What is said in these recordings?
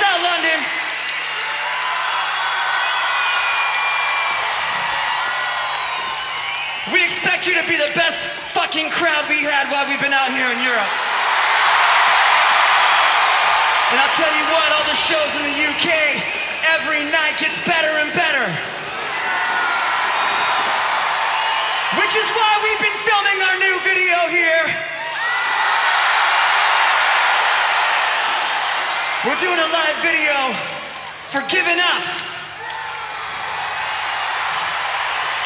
out, London. We expect you to be the best fucking crowd we had while we've been out here in Europe. And I'll tell you what, all the shows in the UK, every night gets better and better. Which is why we've been filming our new video here. We're doing a live video for giving up.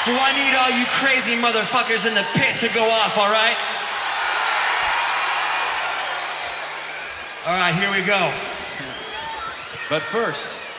So I need all you crazy motherfuckers in the pit to go off, all right? All right, here we go. But first,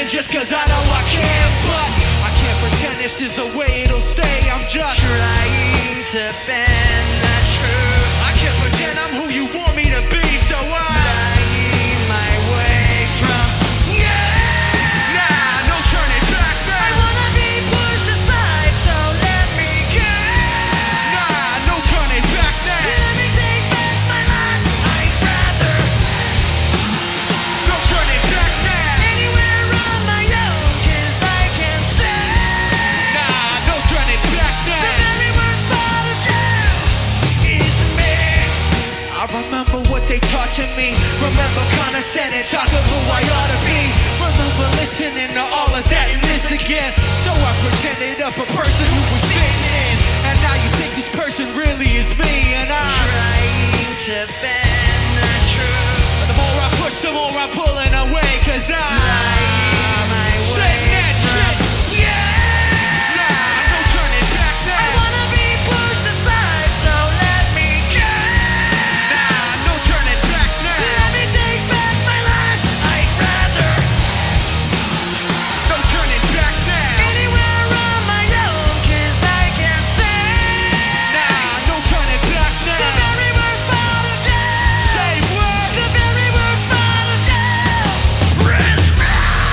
pretend just cause I know I can, but I can't pretend this is the way it'll stay. I'm just trying to bend the truth. I can't pretend I'm who you want me to be, so I'm buying my way from nah, no turning back now. I wanna be pushed aside, so let me go. Nah, no turning back now. Let me take back my life. I'd rather no turning back now. Anywhere on my own, cause I can say nah, no turning back now. The very worst part of you is me. I remember what they taught to me. Remember condescending, talk of who I ought to be. Remember listening to all of that and this again. So I pretended up a person who was fitting in. And now you think this person really is me. And I'm trying to bend the truth. But the more I push, the more I'm pulling away. Cause I'm saying that shit. Yeah! Nah, no turning back now. I wanna be pushed aside, so let me go. Nah, no turning back now. Let me take back my life. I'd rather no turning back now. Anywhere on my own, cause I can say nah, no turning back now. The very worst part of you. Say what? The very worst part of you.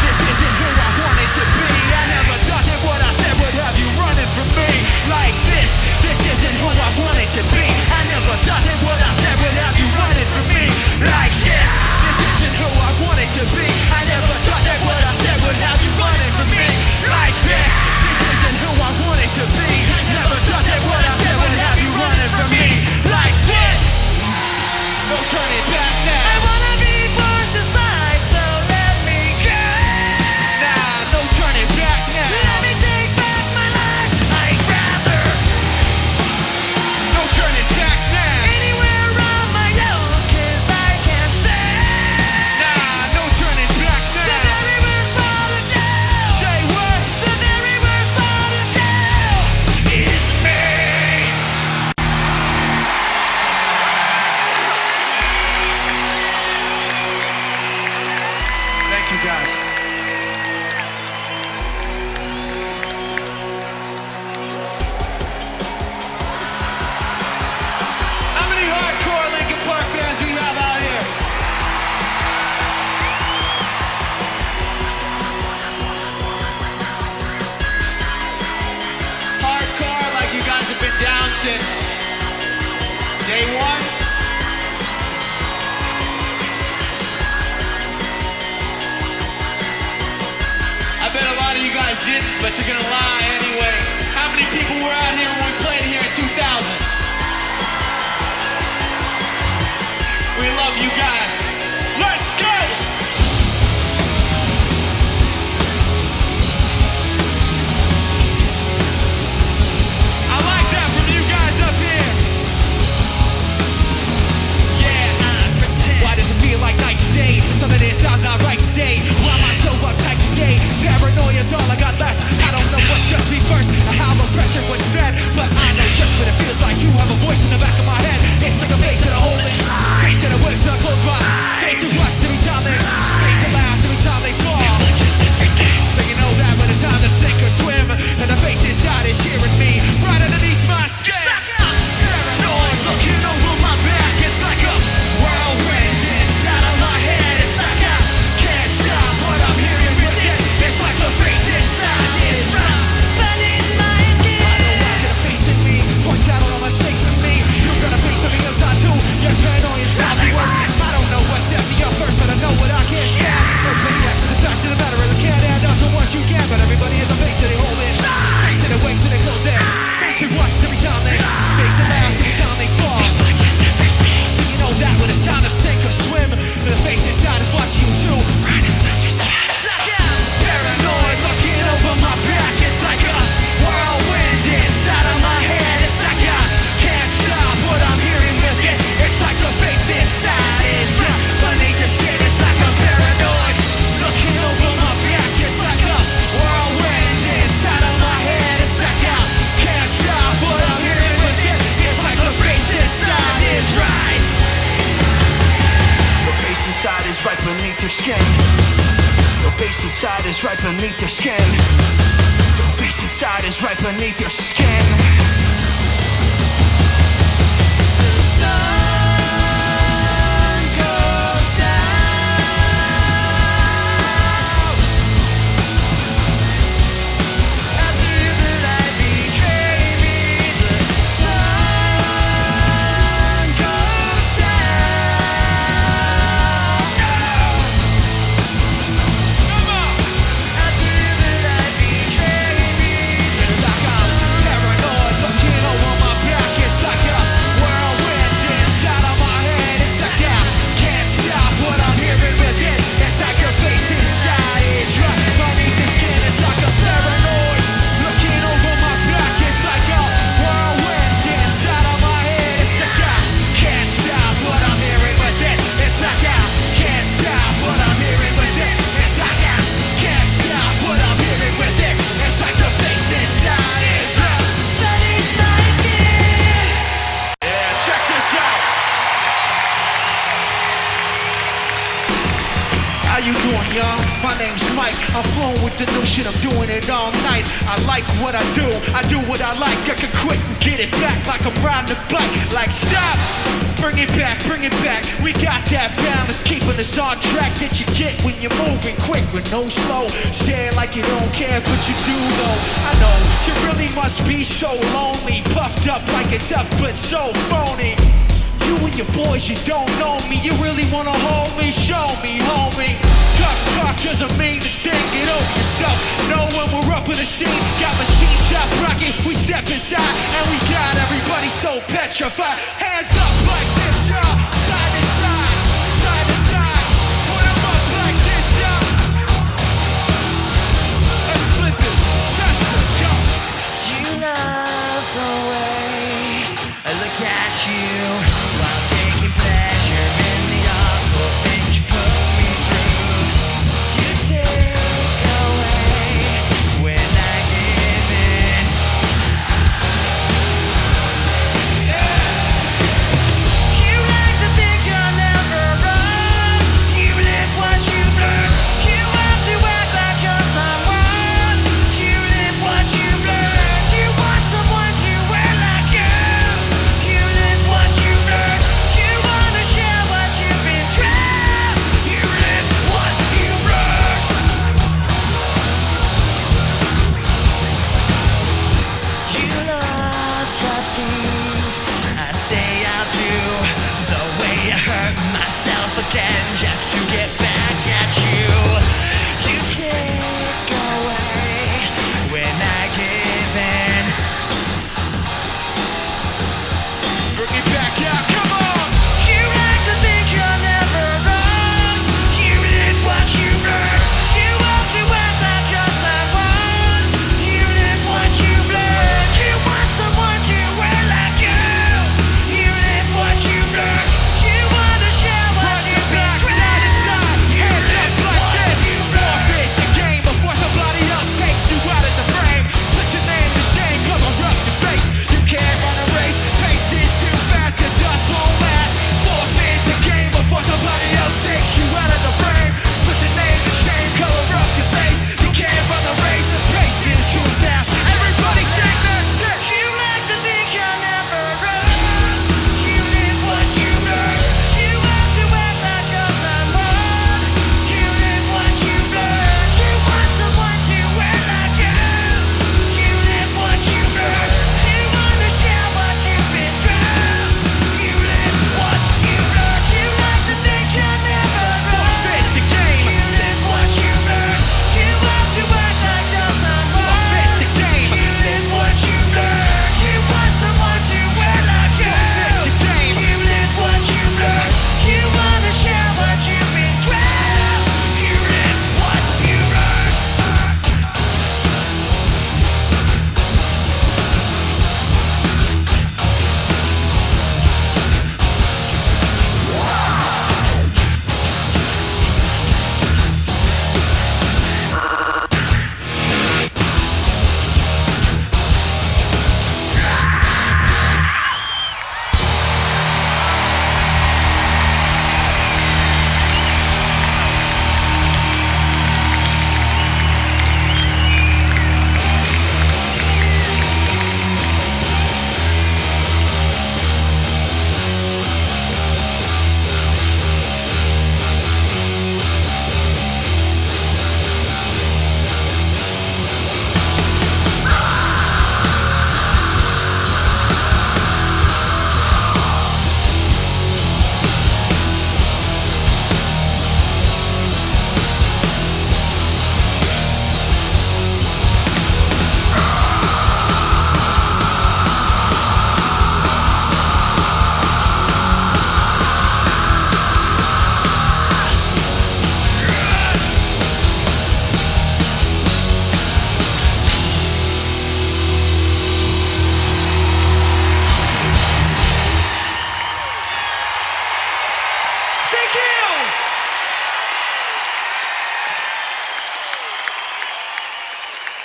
This isn't who I wanted to be. I never thought that what I said would have you running from me like this. This isn't who I wanted to be. I never thought that what I said would have you running from me like this. This isn't who I wanted to be. I never thought that what I said would have you running from me like this. This isn't who I wanted to be. I never thought that what I said would have you running from me like this. No turning back now. I wanna be pushed aside, so let me go. Nah, no turning back now. Let me take back my life. I'd rather no turning back now. Anywhere on my own, cause I can say nah, no turning back now. The very worst part of you. Say what? The very worst part of you is me. Thank you guys. How many hardcore Linkin Park fans we have out here? Hardcore, like you guys have been down since day one? I bet a lot of you guys didn't, but you're gonna lie anyway. How many people were out here when we played here in 2000? We love you guys. Let's go! I like that from you guys up here. Yeah, I pretend. Why does it feel like night today? Something in sounds not right today. Why am I so uptight today? Paranoia's all I got left. I don't know what stressed me first or how the pressure was spread, but I know just what it feels like to have a voice in the back of my head. It's like a face in a hole in face in a works, so I close my faces once every time they face it last every time they fall. So you know that when it's time to sink or swim, and the face inside is cheering me right underneath my skin. Paranoid looking over my back. It's like a whirlwind inside of my head. It's like I can't stop what I'm hearing with it. It's like the face inside is right my skin. I know what's gonna face in me. Points out all my mistakes with me. You're gonna face something else I do. Your paranoia's probably worse. I don't know what set me up first, but I know what I can't stand. No payback to the fact of the matter is I can't add up to what you can, but everybody has a face that they hold in. Face that it wakes and it closes in. Face it watch every time they face it last every time they fall. So you know that when it's time to sink or swim, the face inside is watching you too. Right inside your skin. Paranoid looking over my back. It's like a whirlwind inside of my head. It's like I can't stop what I'm hearing with it. It's like the face inside is right beneath the skin. It's like I'm paranoid looking over my back. It's like a whirlwind inside of my head. It's like I can't stop what I'm hearing with it. It's like the face inside is right. The face inside is right beneath your skin. The beast inside is right beneath your skin. The beast inside is right beneath your skin. My name's Mike, I'm flowing with the new shit, I'm doing it all night. I like what I do what I like. I can quit and get it back like I'm riding a bike. Like stop, bring it back. We got that balance, keeping us on track that you get when you're moving quick with no slow. Stare like you don't care, but you do though. I know, you really must be so lonely, puffed up like a tough but so phony. You and your boys, you don't know me. You really wanna hold me? Show me, homie. Tough talk doesn't mean a thing. Get over yourself. Know when we're up in the scene. Got machine shop rocking. We step inside and we got everybody so petrified. Hands up like this, y'all. Side to side, side to side. Put 'em up like this, y'all. Let's flip it. Just to go. You love the way I look at you. Taking pleasure in the awful things you put me through. You take away when I give in. You like to think you'll never run. You live what you learn. You have to act like you're someone. You live what you learned. You want someone to wear like you. You live what you learn. Just to get back at you. You take away when I give in. Bring it back out, come on! You like to think you'll never run. You live what you learn. You have to act like you're someone. You live what you learn. You want someone to wear like you. You live what you learn. You want to share what you've been.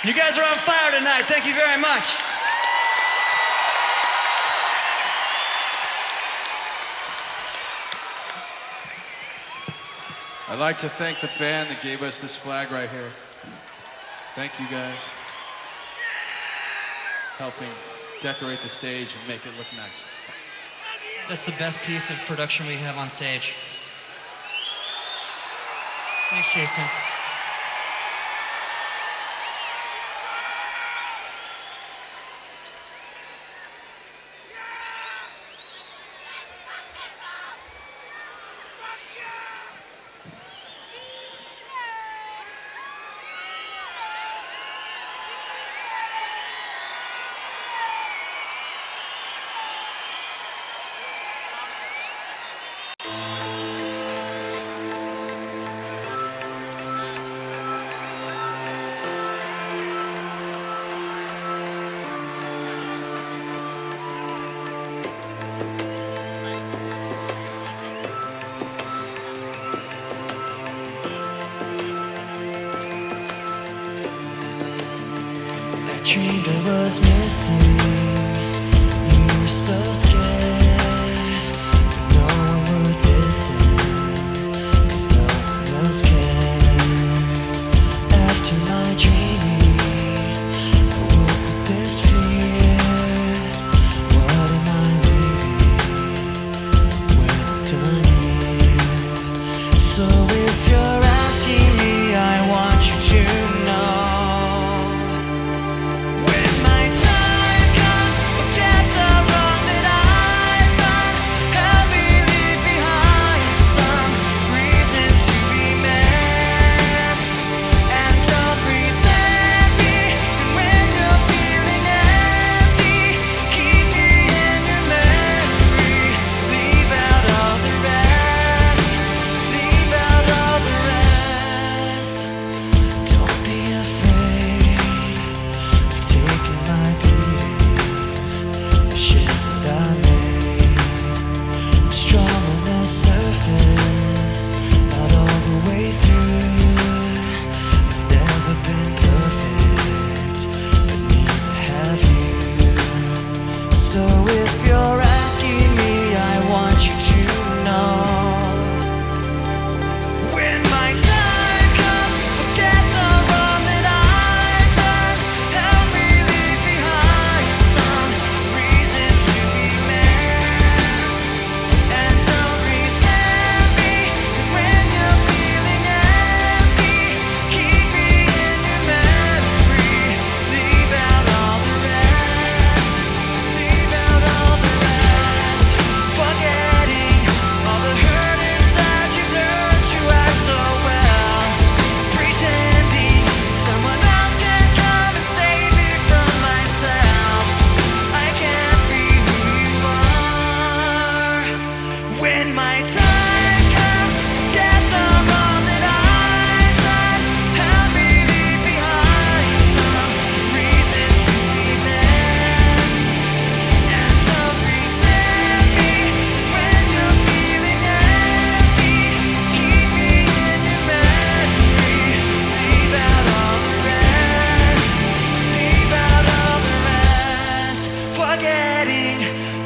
You guys are on fire tonight. Thank you very much. I'd like to thank the fan that gave us this flag right here. Thank you guys. Helping decorate the stage and make it look nice. That's the best piece of production we have on stage. Thanks, Jason. Dreamed I was missing. You were so scared that no one would listen, 'cause no one else cared. After my dreaming, I woke with this fear. What am I leaving when I'm done here? So if you're asking me, I want you to know.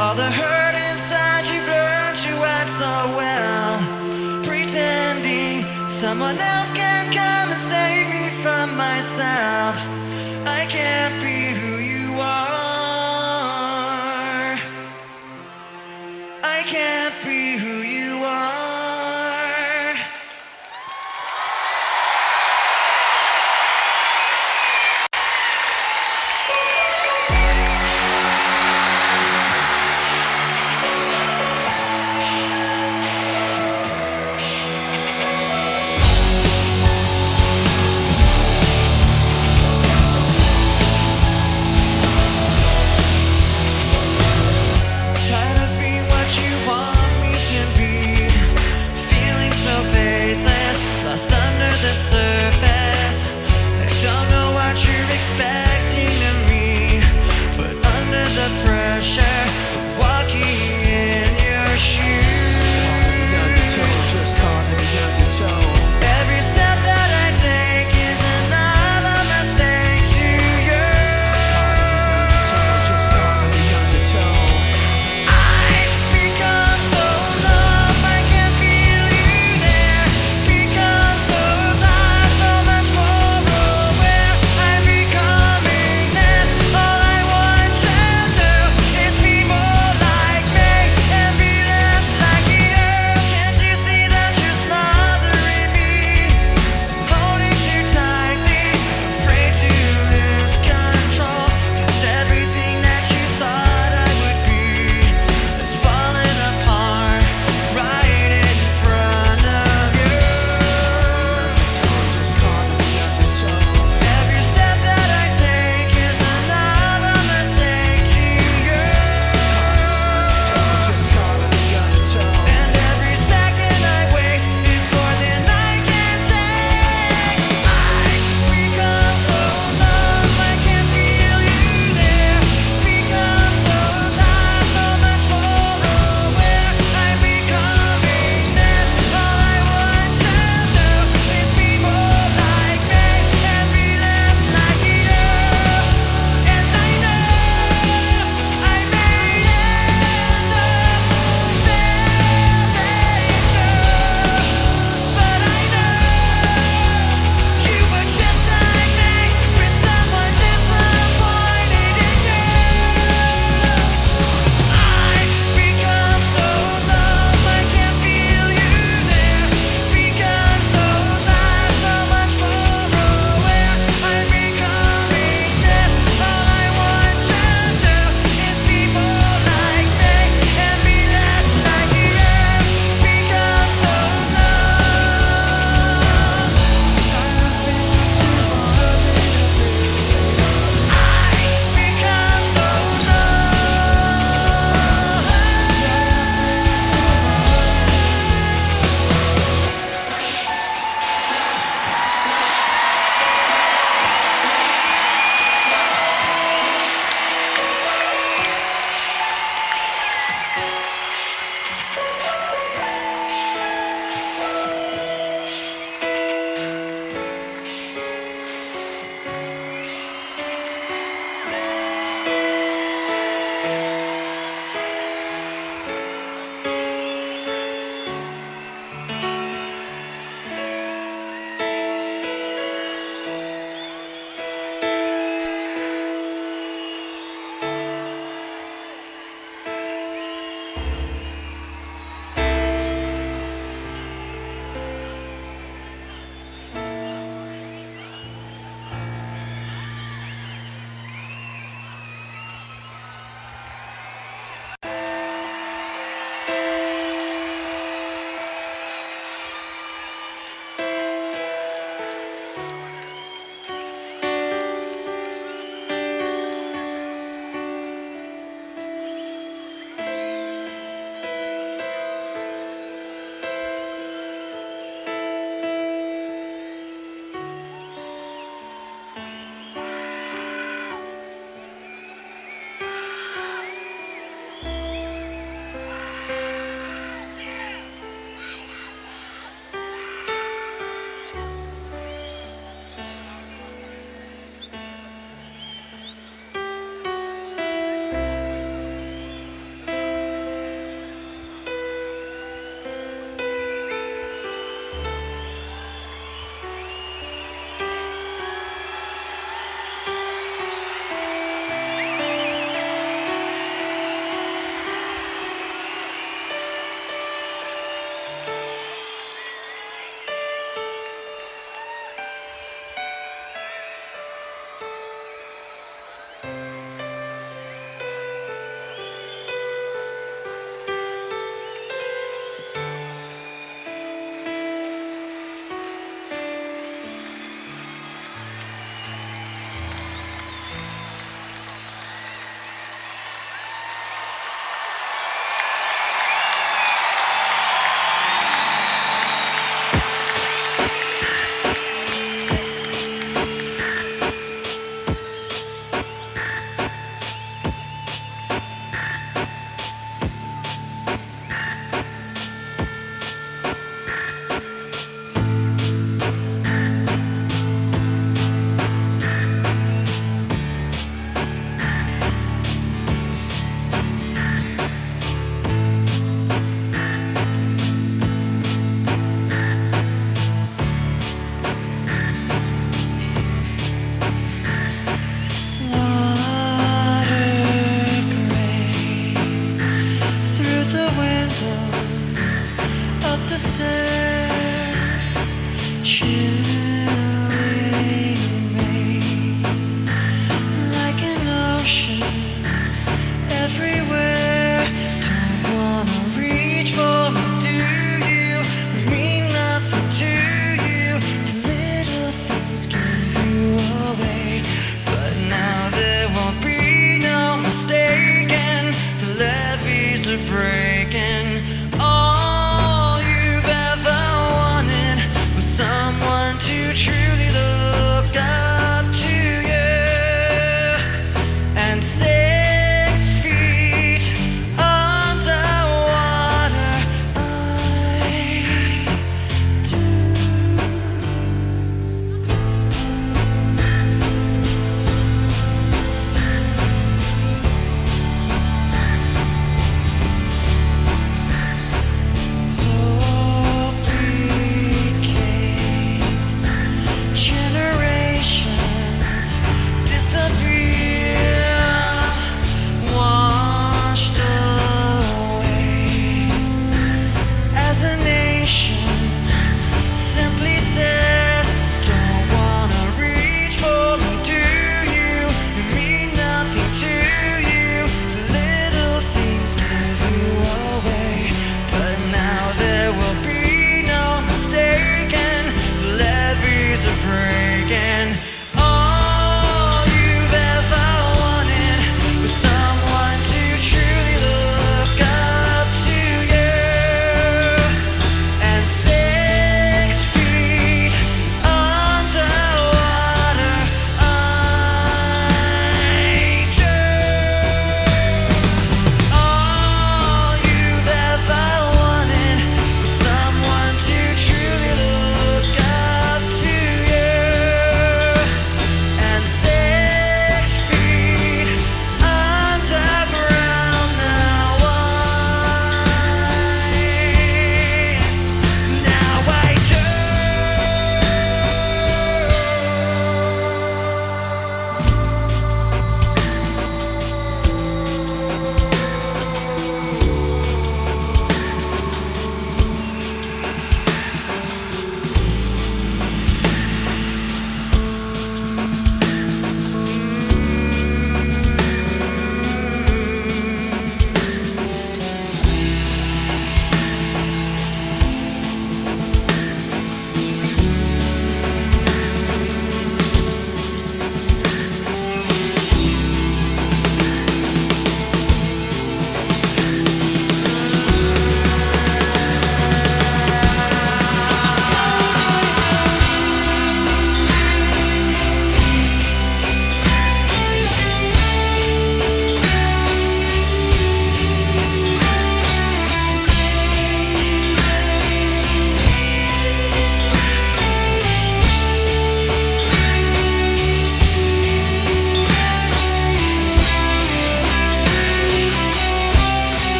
All the hurt inside you've learned to act so well, pretending someone else can come and save me from myself. I can't be who you are. I can't be who you are. Surface, I don't know what you're expecting of me, but under the pressure of walking in your shoes, just caught in the undertow. Every step that I take is another mistake to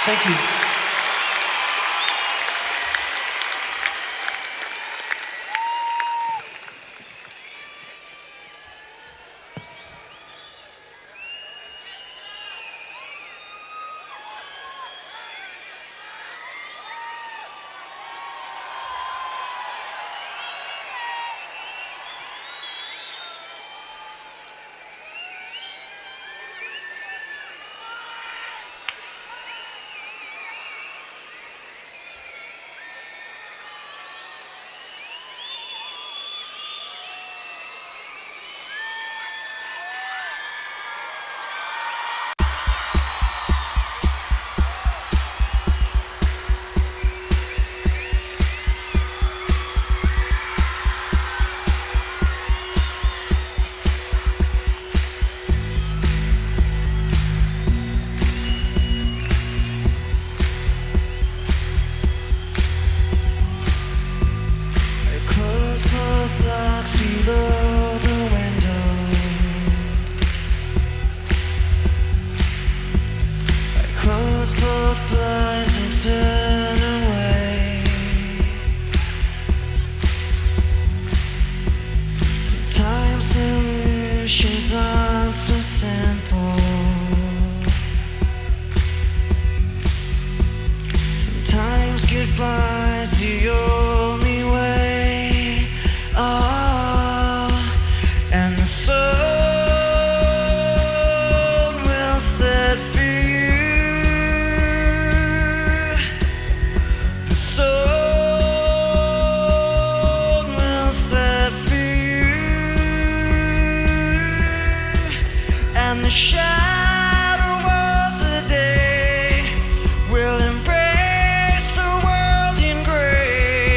Thank you. The shadow of the day. will embrace the world in gray.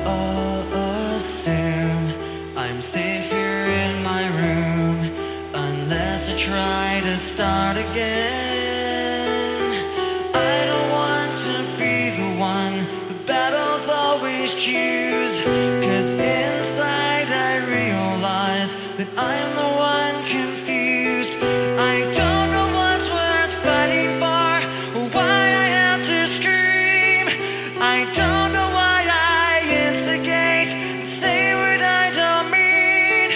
all assume I'm safe here in my room unless I try to start again. I don't want to be the one the battles always choose, 'cause inside I realize that I'm the one confused. I don't know what's worth fighting for or why I have to scream. I don't know why I instigate, say what I don't mean.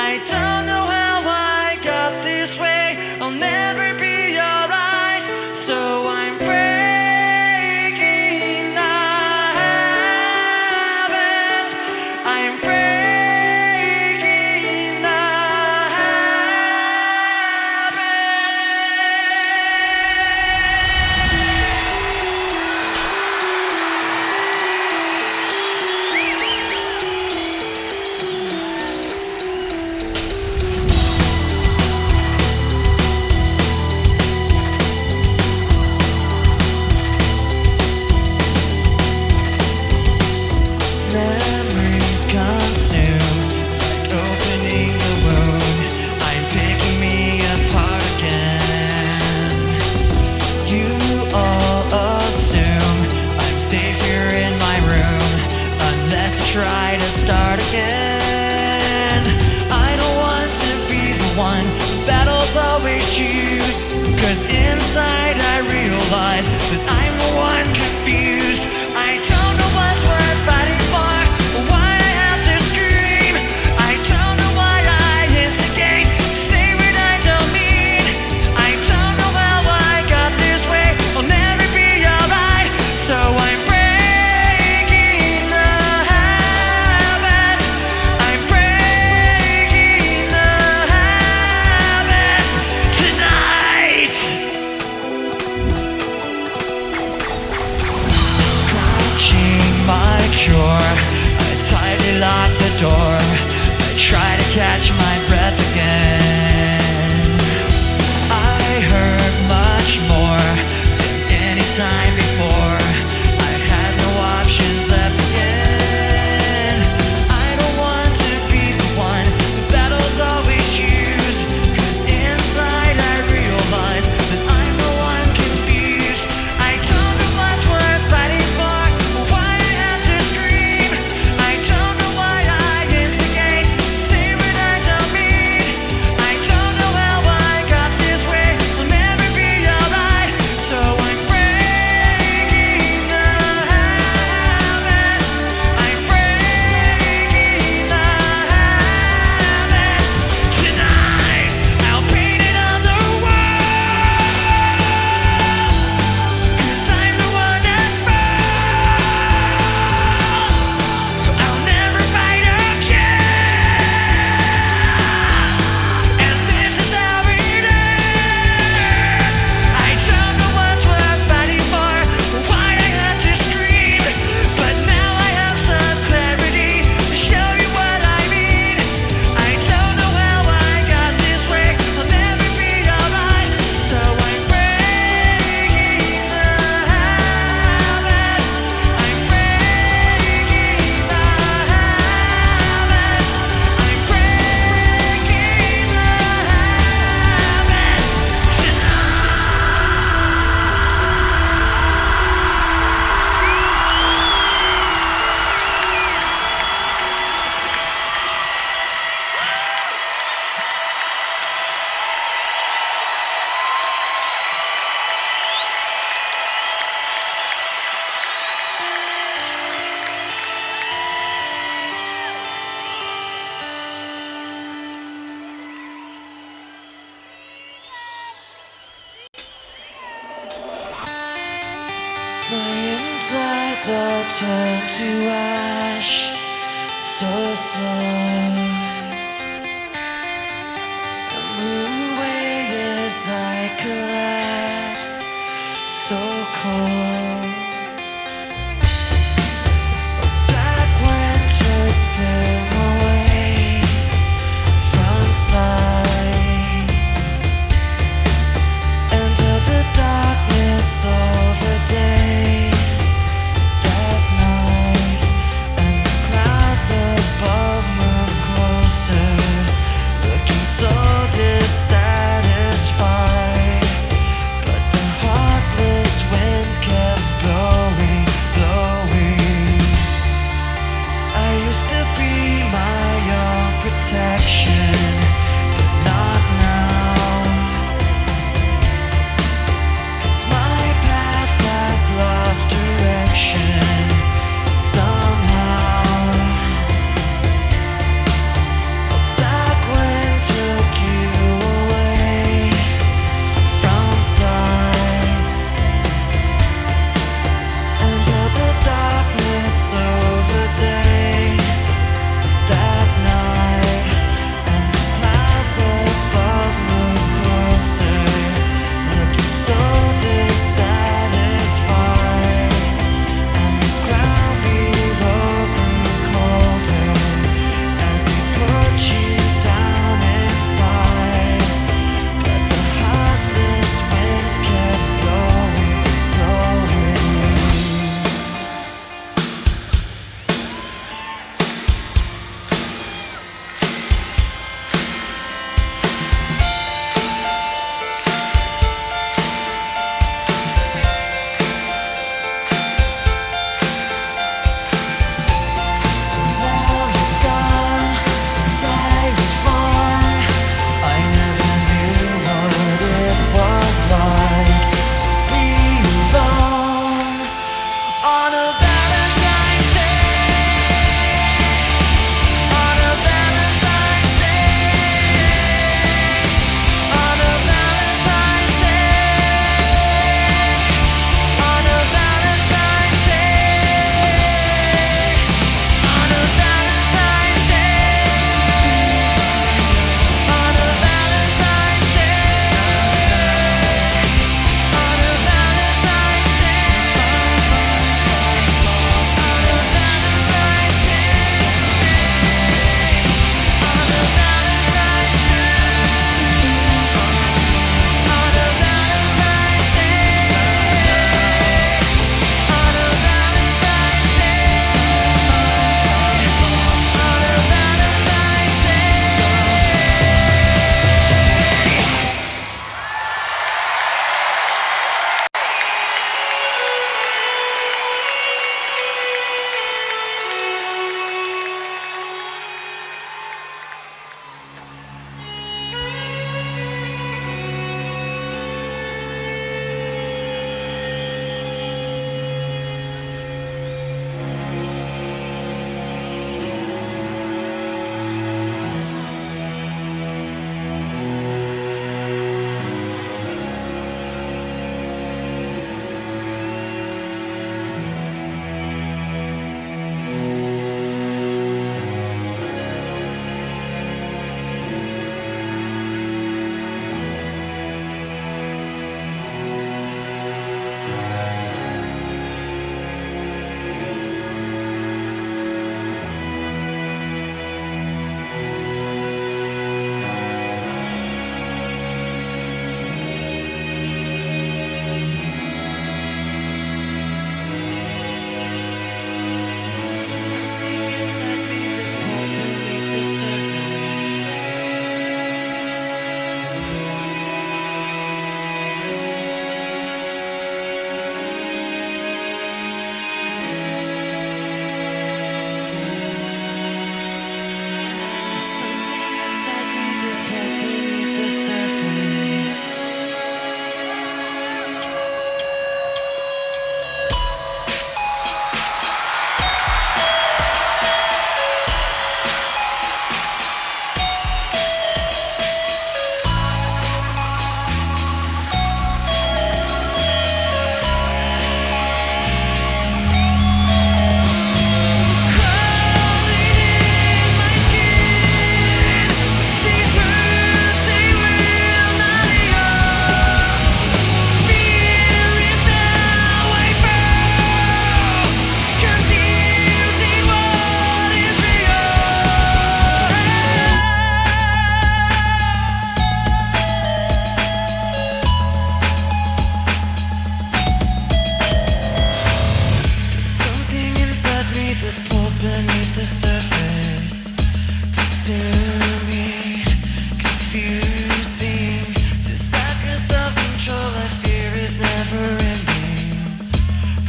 I don't know how I got this way, I'll never be alright. So I'm breaking the habit. I'm breaking the memories consume, like opening the wound. I'm picking me apart again. You all assume I'm safe here in my room unless I try to start again. I don't want to be the one battles always choose, 'cause inside I realize that I'm the one confused. I don't know what's worth fighting for or why I have to scream. I don't know why I instigate, say what I don't mean. I don't know how I got this way, I'll never be alright. So I'm breaking the habit. I'm breaking the habit tonight. Crouching my cure, I tightly lock the door. I try to catch my breath again. I hurt much more than any time before. I had no options left again. I don't want to be the one the battles always choose, 'cause inside I realize that I'm the one confused. I don't know what's worth fighting for or why I have to scream. I don't know why I instigate, say what I don't mean. I don't know how I got this way, I'll never be alright. So I'm breaking the habit. I'm breaking the habit tonight. I'll paint it on the wall, 'cause I'm the one that falls. I'll never fight again, and this is how it ends. I don't know what's worth fighting for or why I have to scream, but now I have some clarity to show you what I mean. I don't know how I got this way, I'll never be alright. So I'm breaking the habit. I'm breaking the habit. I'm breaking the habit My insides all turn to ash, so slow. I move away as I collapsed, so cold. Black wind took them away from sight, into the darkness of a day. That night, I used to be my own protection, but not now. 'Cause my path has lost direction somehow. A black wind took you away from sight and held the darkness over day that night, and the clouds above moved closer, looking so dissatisfied, and the ground below grew colder as they put you down inside. But the heartless wind kept blowing, blowing you. So now you're gone, and I was wrong. I never knew what it was like to be alone on a Valentine's Day. On a Valentine's Day. On a Valentine's Day. On a Valentine's Day. On a Valentine's Day. On a Valentine's Day. On a Valentine's something inside me that pulls beneath the surface. There's something inside me that pulls beneath the surface.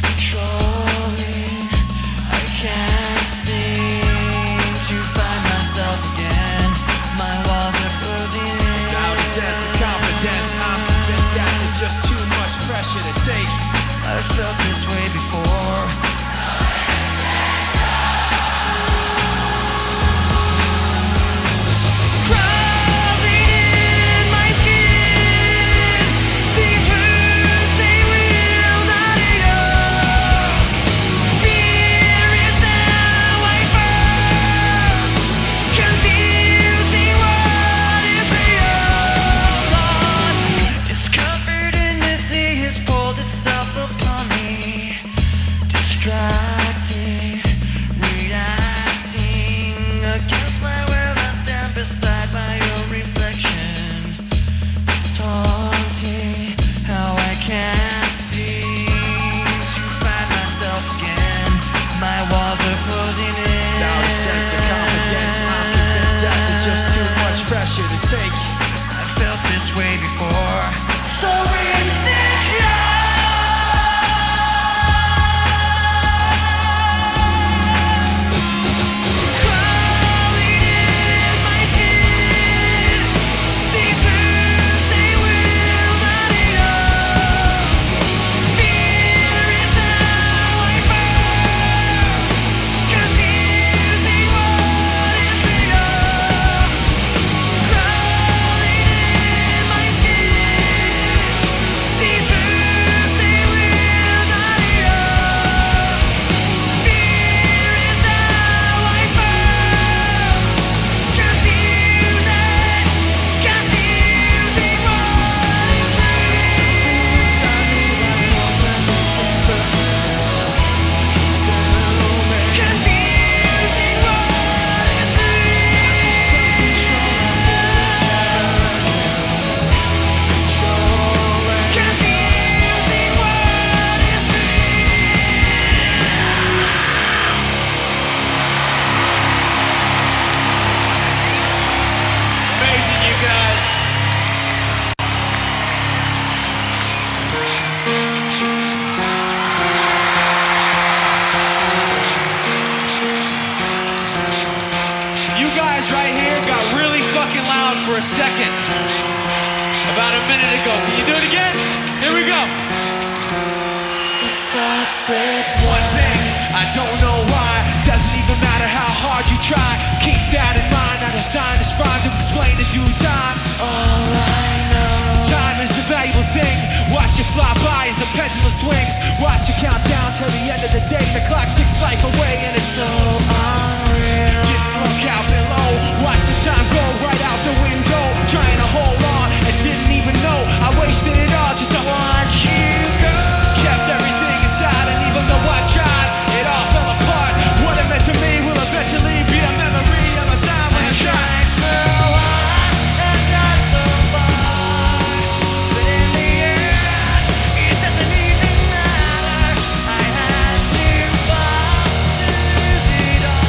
Controlling, I can't see. sense of confidence. I'm convinced that there's just too much pressure to take. I felt this way before. Crawling in my skin, these words they will not hear. Fear is how I fall, confusing what is real. Discomfort in the sea has pulled itself upon me, distracting, reacting against my will. I stand beside my own reflection. It's haunting how I can't seem to find myself again. My walls are closing in. Now a sense of confidence. I'm convinced that there's just too much pressure to take. I felt this way before. So insecure. Crawling in my skin, these words they will not hear. Fear is how I fall, confusing what is real. Crawling in my skin, these words they will not hear. Fear is how I fall, confusing what is real. Something inside me that calls beneath the surface. Consume me. Confusing what is real. Stuck with some control I feel it's never ending. Controlling. Confusing what is Amazing, you guys. You guys right here got really fucking loud for a second. About a minute ago. Can you do it again? Here we go. It starts with One thing, I don't know why. Doesn't even matter how hard you try. Keep that in mind. I designed this rhyme to explain in due time. all I know. Time is a valuable thing. Watch it fly by as the pendulum swings. Watch it count down till the end of the day. The clock ticks life away and it's So unreal. didn't look out below. Watch the time go right out the window. Trying to hold on and didn't even know I wasted it all just to watch you go. Kept everything inside and even though I tried, it all fell apart. What it meant to me will eventually be a memory of a time when I tried. So hard and got so far, but in the end, it doesn't even matter. I had to fall to lose it all.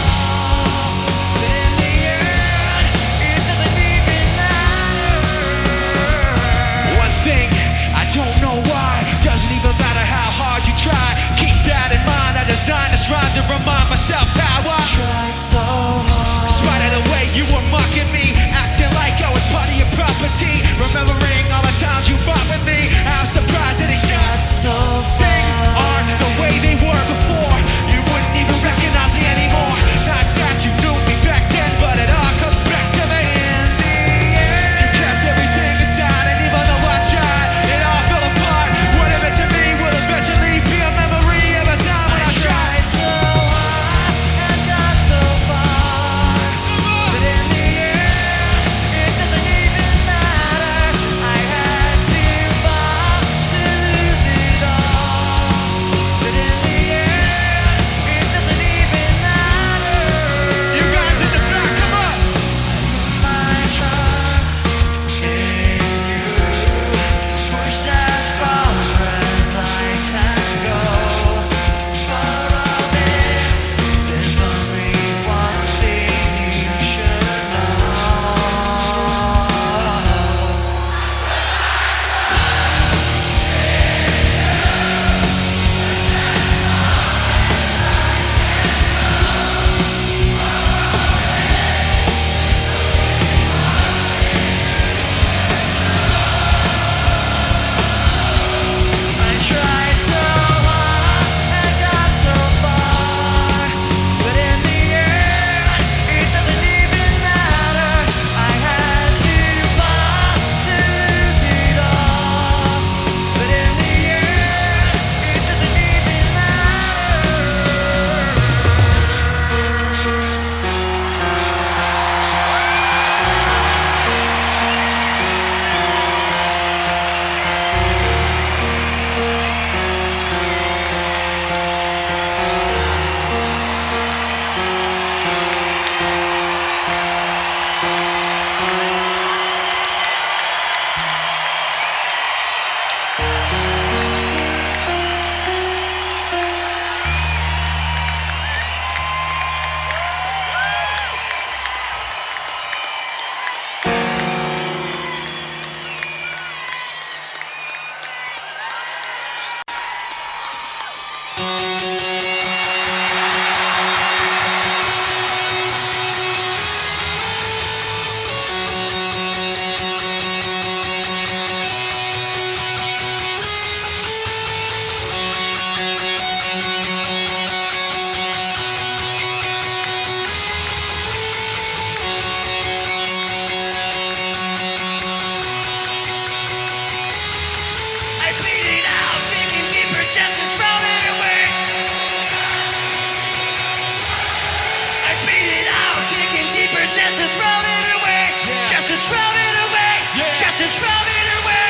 just to throw it away, just to throw it away, just to throw it away.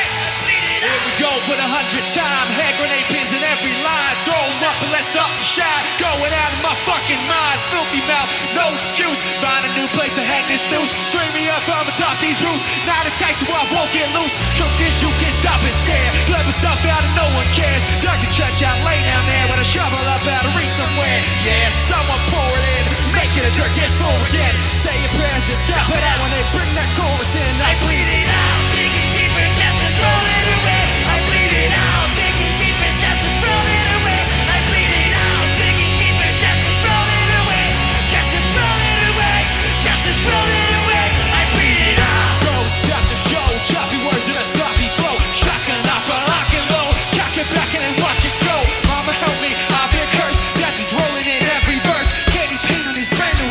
Here we go with 100 time, hand grenade pins in every line. Throw 'em up and let something shine. Going out of my fucking mind, filthy mouth, no excuse. Find a new place to hang this noose. String me up on the top these roofs. Not a tight so I won't get loose. Truth is you can stop and stare. Let myself out and no one cares. Dug the trench out, lay down there with a shovel up out of reach somewhere. Yeah, someone pour it in, make it a dirt dance floor again. Say your prayers and step it out when they bring that chorus in. I bleed it out, digging deeper just to throw it away. I bleed it out, digging deeper just to throw it away. I bleed it out, digging deeper just to throw it away. Just to throw it away, just to throw it away. I bleed it out. Bro, stop the show, choppy words in a sloppy flow. Shotgun up, lock and low, cock it back and then watch it go. Mama help me, I've been cursed. That is rolling in every verse. Candy paint on his brain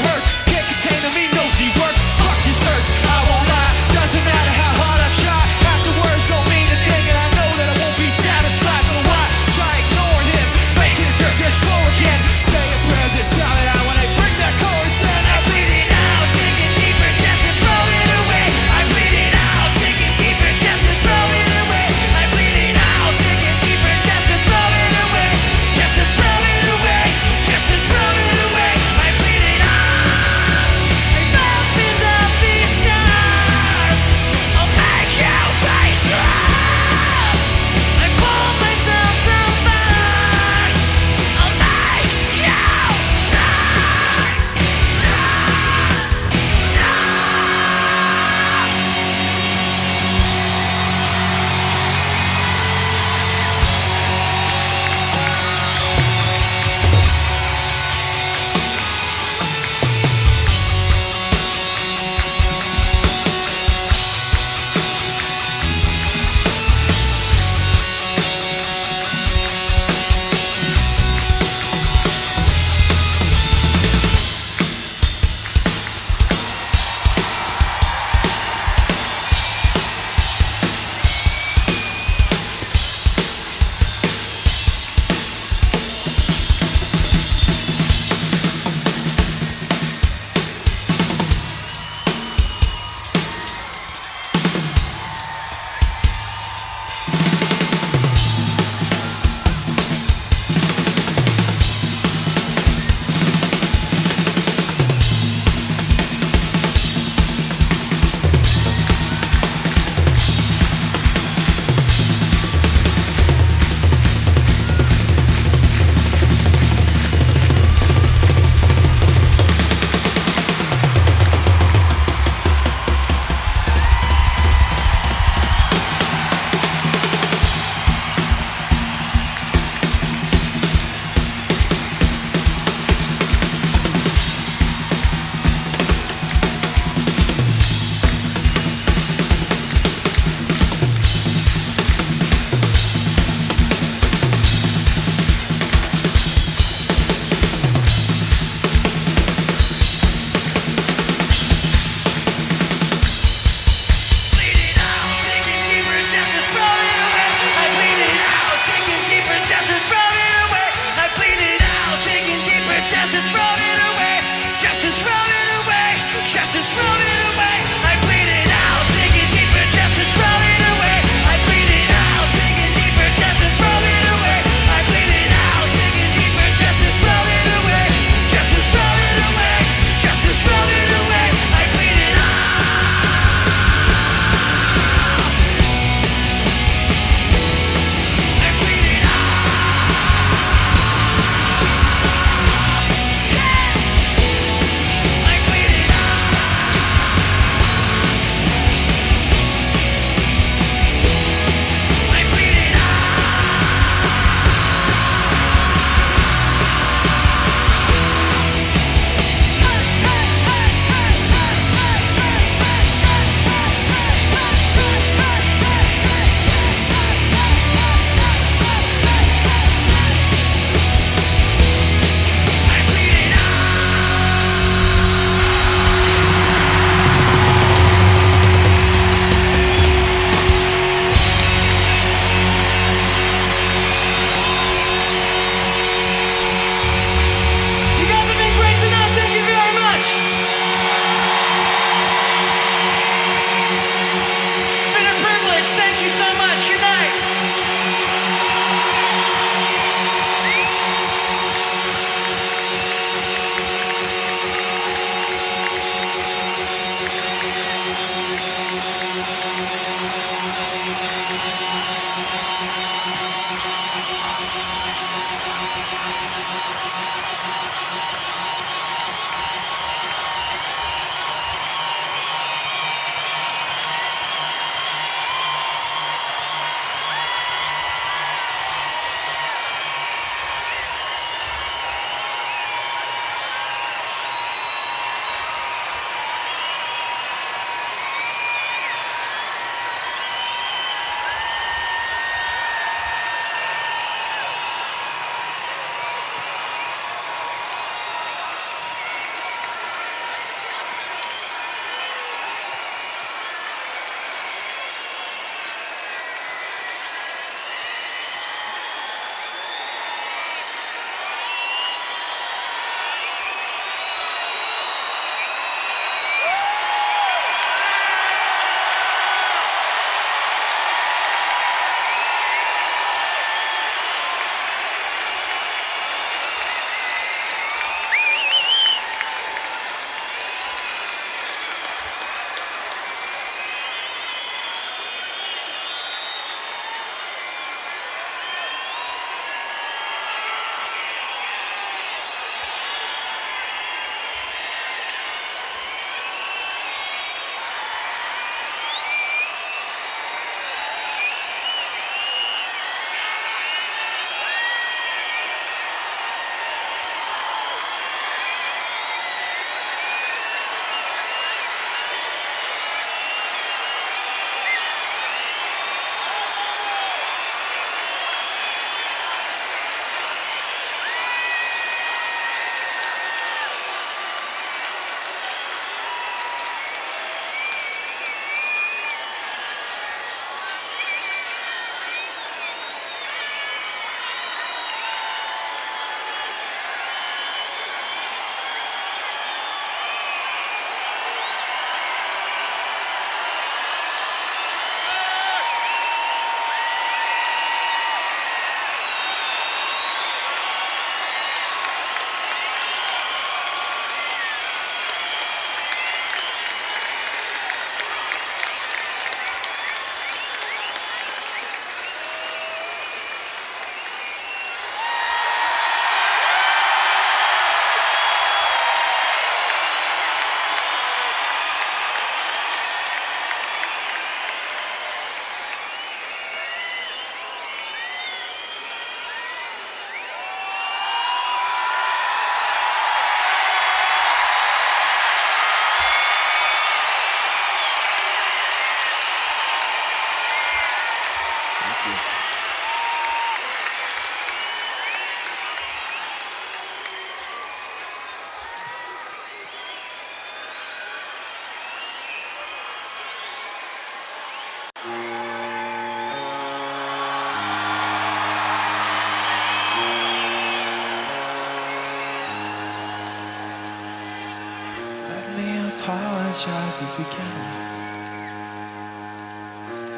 me apologize to begin with.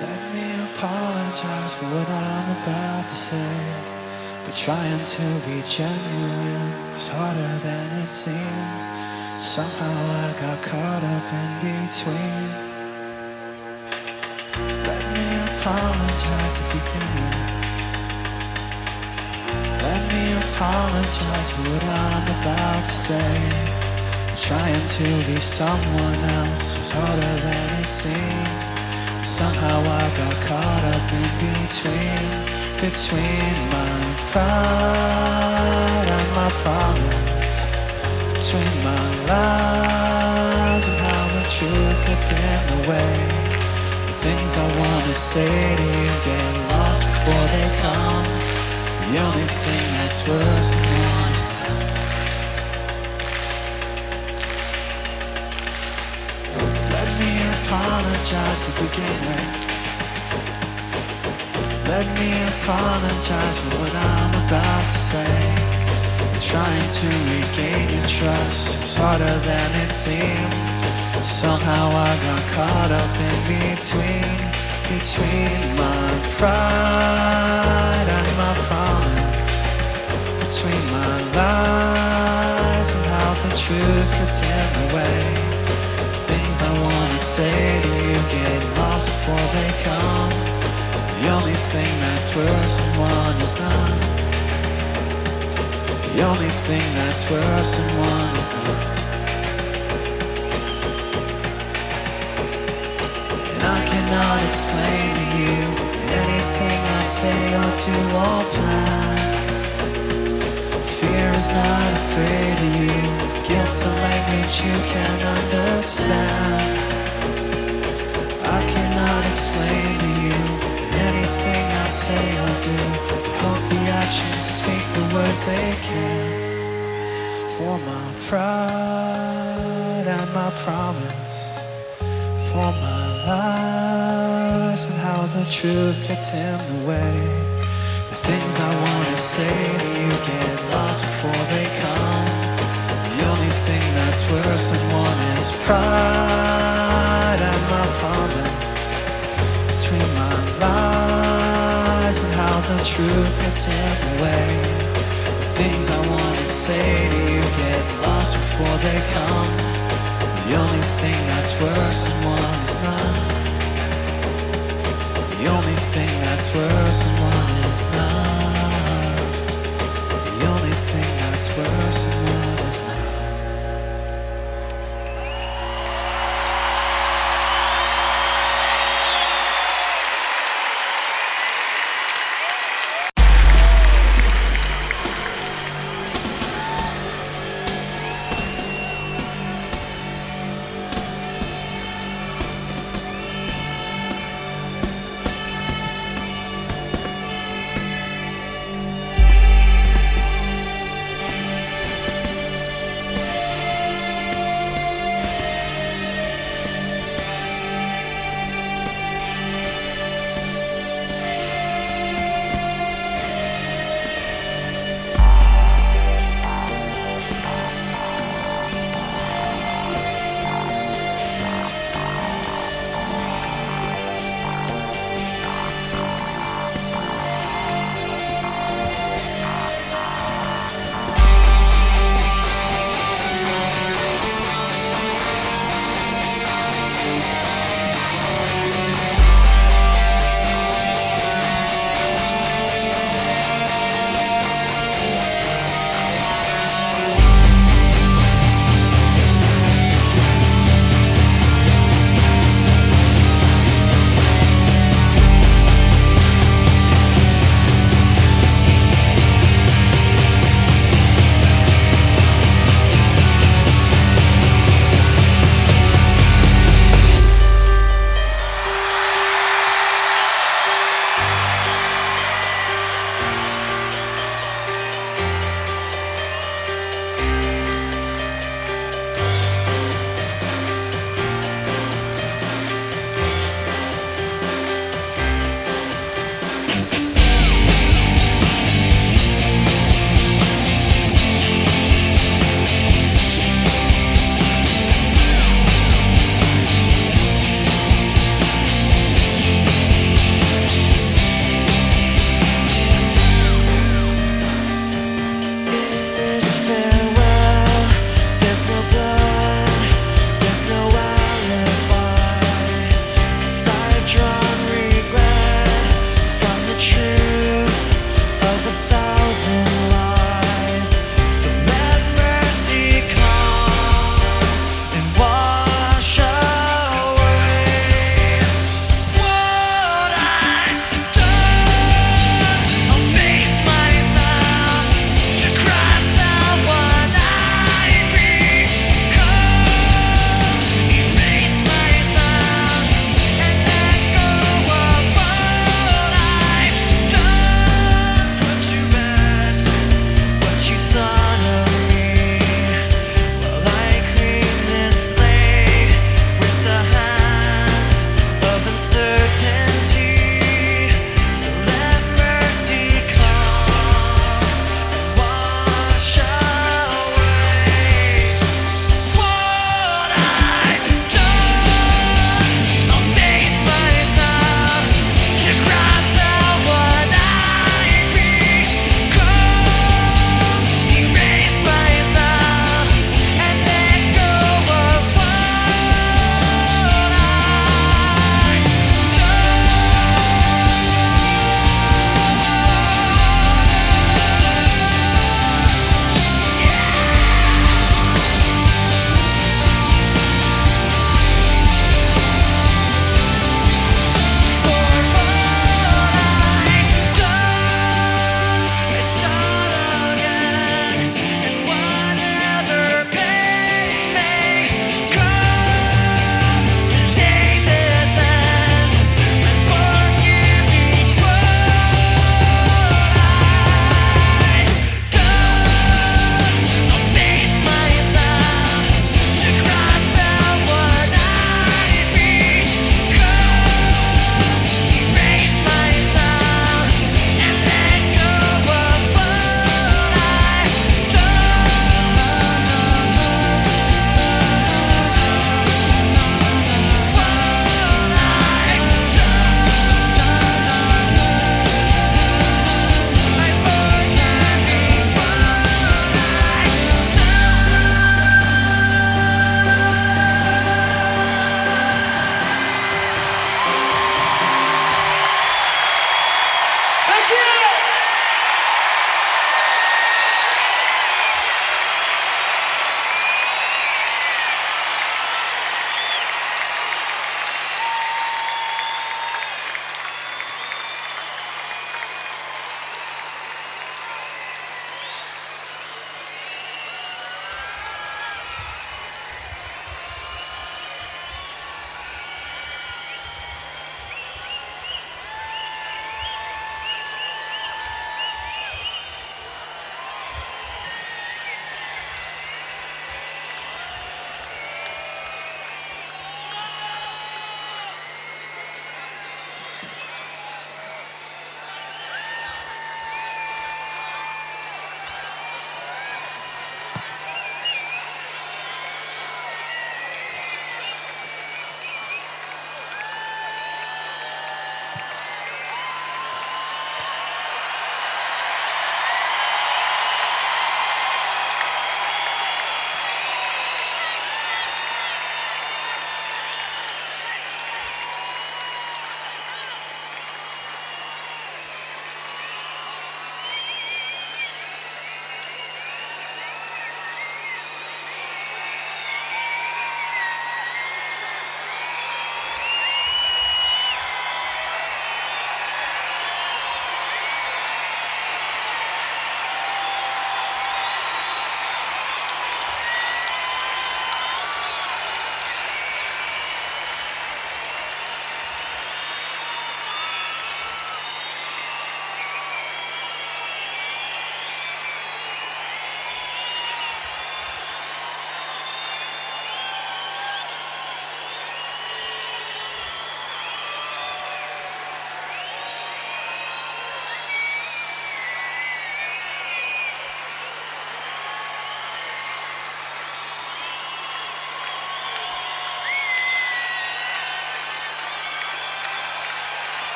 Let me apologize for what I'm about to say. But trying to be genuine is harder than it seemed. Somehow I got caught up in between. Let me apologize to begin with. Let me apologize for what I'm about to say. Trying to be someone else was harder than it seemed. Somehow I got caught up in between my pride and my promise, between my lies and how the truth gets in the way. The things I want to say to you get lost before they come. The only thing that's worse than one is time. Let me apologize to begin with. Let me apologize for what I'm about to say. Trying to regain your trust was harder than it seemed. Somehow I got caught up in between my pride and my promise, between my lies and how the truth gets in the way. The things I want to say to you get lost before they come. The only thing that's worse than one is none. The only thing that's worse than one is none. And I cannot explain to you that anything I say or do or plan. Fear is not afraid of you. Guilt's a language you can understand. I cannot explain to you anything I say or do. I hope the actions speak the words they can. For my pride and my promise, for my lies and how the truth gets in the way. The things I want to say to you get lost before they come. The only thing that's worse than one is pride and my promise, between my lies and how the truth gets in the way. The things I want to say to you get lost before they come. The only thing that's worse than one is none. The only thing that's worse than one is none. The only thing that's worse than one is none.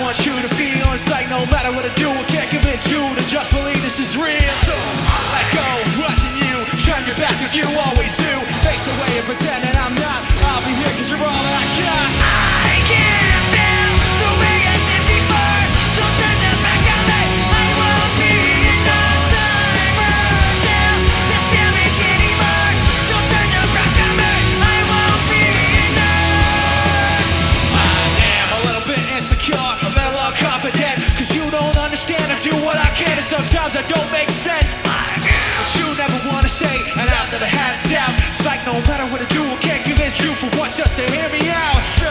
want you to feel it's like no matter what I do, I can't convince you to just believe this is real. So let go, watching you turn your back like you always do. Face away and pretend that I'm not. I'll be here cause you're all I got. I can't feel the way I did before. Don't turn your back on me. I won't be in no time until this damage anymore. Don't turn your back on me. I won't be enough. I am a little bit insecure, a little confident, cause you don't understand. I do what I can and sometimes I don't make sense. But you never wanna say, and I've never had a doubt. It's like no matter what I do, I can't convince you for once just to hear me out. So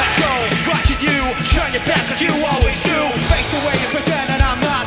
let go, watching you turn your back like you always do. Face away and pretend that I'm not.